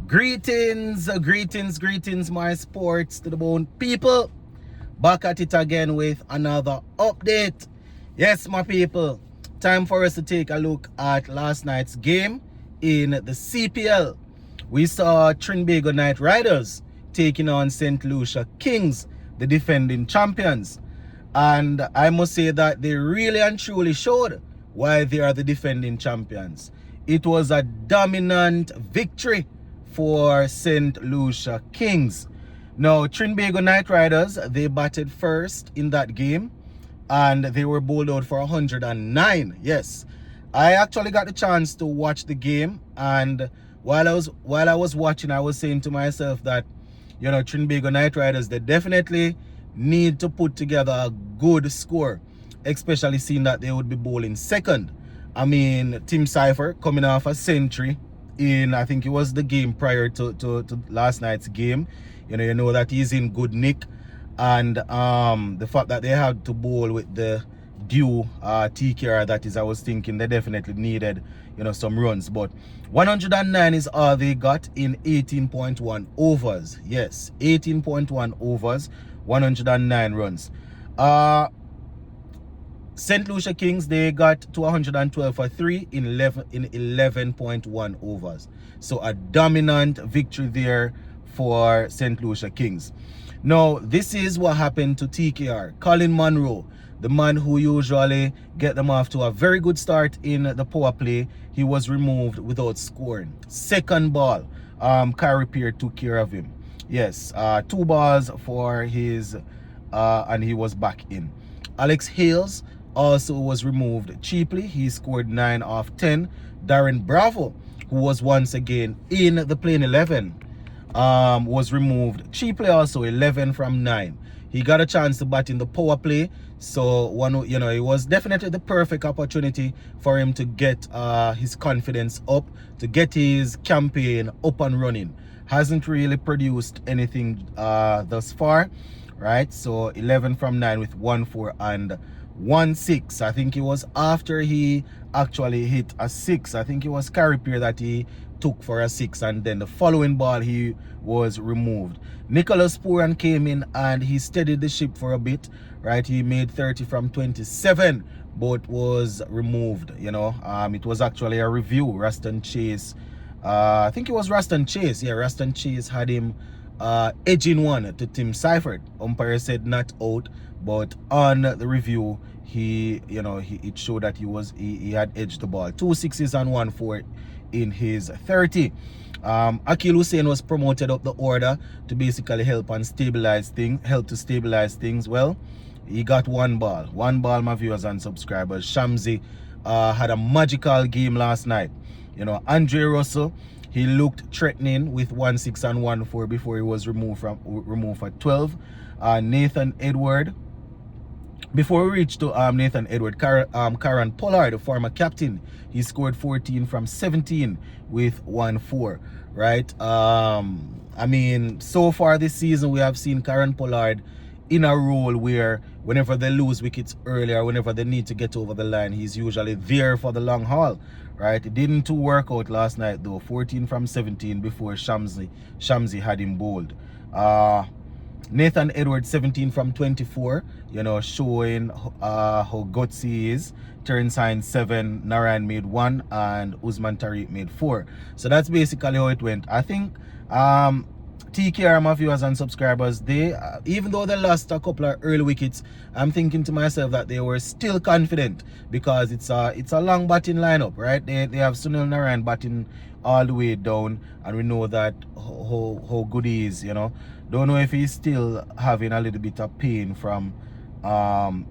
Greetings, my sports to the bone people. Back at it again with another update. Yes, my people, time for us to take a look at last night's game in the CPL. We saw Trinbago Knight Riders taking on St Lucia Kings, the defending champions. And I must say that they really and truly showed why they are the defending champions. It was a dominant victory for St Lucia Kings. Now, Trinbago Knight Riders, they batted first in that game and they were bowled out for 109. Yes, I actually got the chance to watch the game, and while I was watching, I was saying to myself that, you know, Trinbago Knight Riders, they definitely need to put together a good score, especially seeing that they would be bowling second. I mean, Tim Cypher coming off a century in, I think it was the game prior to last night's game. You know that he's in good nick, and the fact that they had to bowl with the due TKR, that is, I was thinking they definitely needed, you know, some runs. But 109 is all they got in 18.1 overs. Yes, 18.1 overs, 109 runs. St Lucia Kings, they got to 112 for 3 in 11.1 overs. So a dominant victory there for St Lucia Kings. Now, this is what happened to TKR. Colin Monroe, the man who usually get them off to a very good start in the power play, he was removed without scoring. Second ball, Kyrie Peer took care of him. Yes, 2 balls for his, and he was back in. Alex Hales also was removed cheaply. He scored 9 off 10. Darren Bravo, who was once again in the playing 11, was removed cheaply also, 11 from 9. He got a chance to bat in the power play, so it was definitely the perfect opportunity for him to get his confidence up, to get his campaign up and running. Hasn't really produced anything thus far, right? So 11 from 9 with 1-4 and 1-6. I think it was after he actually hit a 6. I think it was Kyrie Peer that he took for a 6, and then the following ball he was removed. Nicholas Pooran came in and he steadied the ship for a bit, right? He made 30 from 27, but was removed. It was actually a review. Raston Chase, I think it was Raston Chase. Yeah, Raston Chase had him edging one to Tim Cypher. Umpire said not out, but on the review, it showed that he had edged the ball. 2 6s and 1 4 in his 30. Akil Hussain was promoted up the order to basically help to stabilize things. Well, he got 1 ball, my viewers and subscribers. Shamsi had a magical game last night. Andre Russell, he looked threatening with 1 6 and 1 4 before he was removed for 12. Nathan Edward. Before we reach to Nathan Edward, Karen Pollard, the former captain, he scored 14 from 17 with 1-4, right? I mean, so far this season, we have seen Karen Pollard in a role where whenever they lose wickets early or whenever they need to get over the line, he's usually there for the long haul, right? It didn't work out last night, though. 14 from 17 before Shamsi had him bowled. Nathan Edwards 17 from 24, showing how gutsy he is. Terence Hines 7, Narayan made 1, and Usman Tariq made 4. So that's basically how it went. I think TKR, my viewers and subscribers, they even though they lost a couple of early wickets, I'm thinking to myself that they were still confident, because it's a long batting lineup, right? They have Sunil Narayan batting all the way down, and we know that how good he is. Don't know if he's still having a little bit of pain from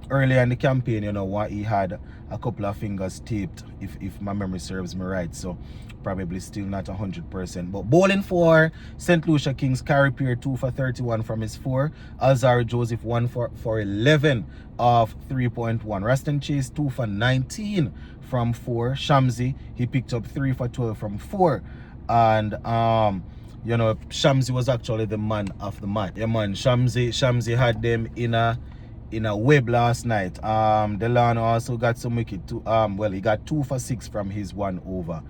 earlier in the campaign, what he had a couple of fingers taped, if my memory serves me right. So probably still not 100%. But bowling for St Lucia Kings, Kyrie Peer 2 for 31 from his 4. Alzar Joseph 1 for 11 of 3.1. Raston Chase 2 for 19 from 4. Shamsi, he picked up 3 for 12 from 4. And Shamsi was actually the man of the match. Yeah, man, Shamsi had them in a web last night. Delano also got some wicket too. Well, he got 2 for 6 from his 1 over.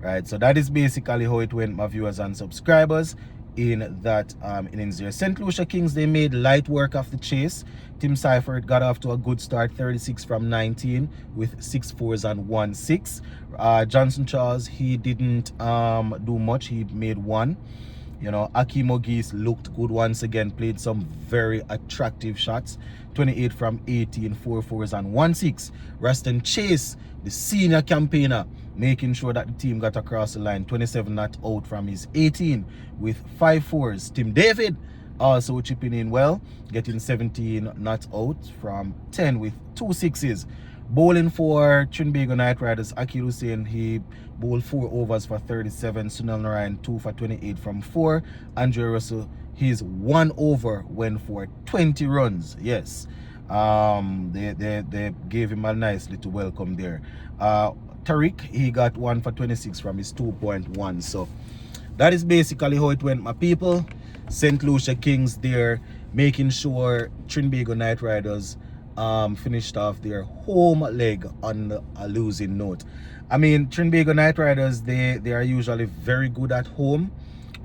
right? So that is basically how it went, my viewers and subscribers, in that innings there. St Lucia Kings, they made light work of the chase. Tim Seifert got off to a good start, 36 from 19 with 6 fours and 1 6. Johnson Charles, he didn't do much. He made 1. You know, Akeem Ogis looked good once again, played some very attractive shots. 28 from 18, 4 fours and 1 6. Raston Chase, the senior campaigner, making sure that the team got across the line. 27 not out from his 18 with 5 fours. Tim David also chipping in well, getting 17 not out from 10 with 2 sixes. Bowling for Trinbago Knight Riders, Akil Hussein, he bowled 4 overs for 37. Sunil Narayan, 2 for 28 from 4. Andrew Russell, his 1 over went for 20 runs. Yes, they gave him a nice little welcome there. Tariq, he got 1 for 26 from his 2.1. So that is basically how it went, my people. St Lucia Kings there, making sure Trinbago Knight Riders finished off their home leg on a losing note. I mean, Trinbago Knight Riders, they are usually very good at home.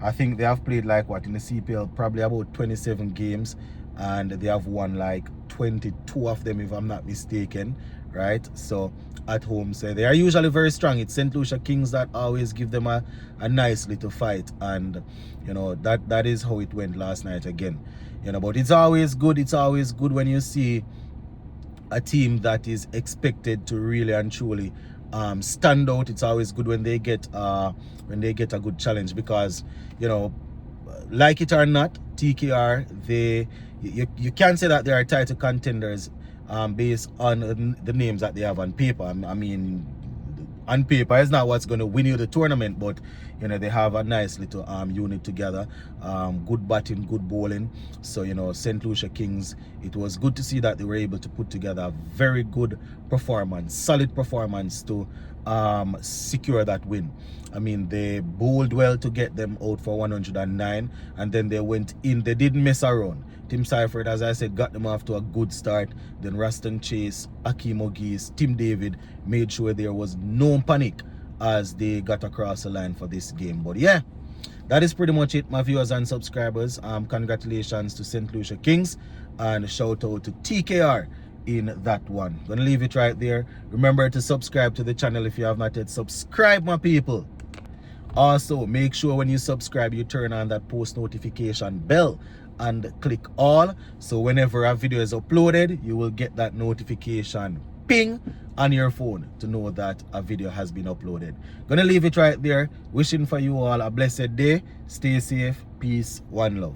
I think they have played like what in the CPL, probably about 27 games, and they have won like 22 of them if I'm not mistaken, right? So at home, so they are usually very strong. It's St Lucia Kings that always give them a nice little fight, and you know that is how it went last night again. You know, but it's always good when you see a team that is expected to really and truly stand out. It's always good when they get a good challenge, because you know, like it or not, TKR, you can't say that they are title contenders based on the names that they have on paper. I mean, on paper it's not what's going to win you the tournament, but you know, they have a nice little unit together, good batting, good bowling. So you know, St Lucia Kings, it was good to see that they were able to put together a very good performance, solid performance to secure that win. I mean, they bowled well to get them out for 109, and then they went in, they didn't mess around. Tim Seifert, as I said, got them off to a good start. Then Raston Chase, Akeem Ogis, Tim David made sure there was no panic as they got across the line for this game. But yeah, that is pretty much it, my viewers and subscribers. Congratulations to St Lucia Kings, and shout out to TKR in that one. Gonna leave it right there. Remember to subscribe to the channel if you have not yet. Subscribe, my people. Also, make sure when you subscribe, you turn on that post notification bell and click all, so whenever a video is uploaded, you will get that notification ping on your phone to know that a video has been uploaded. Gonna leave it right there. Wishing for you all a blessed day. Stay safe. Peace. One love.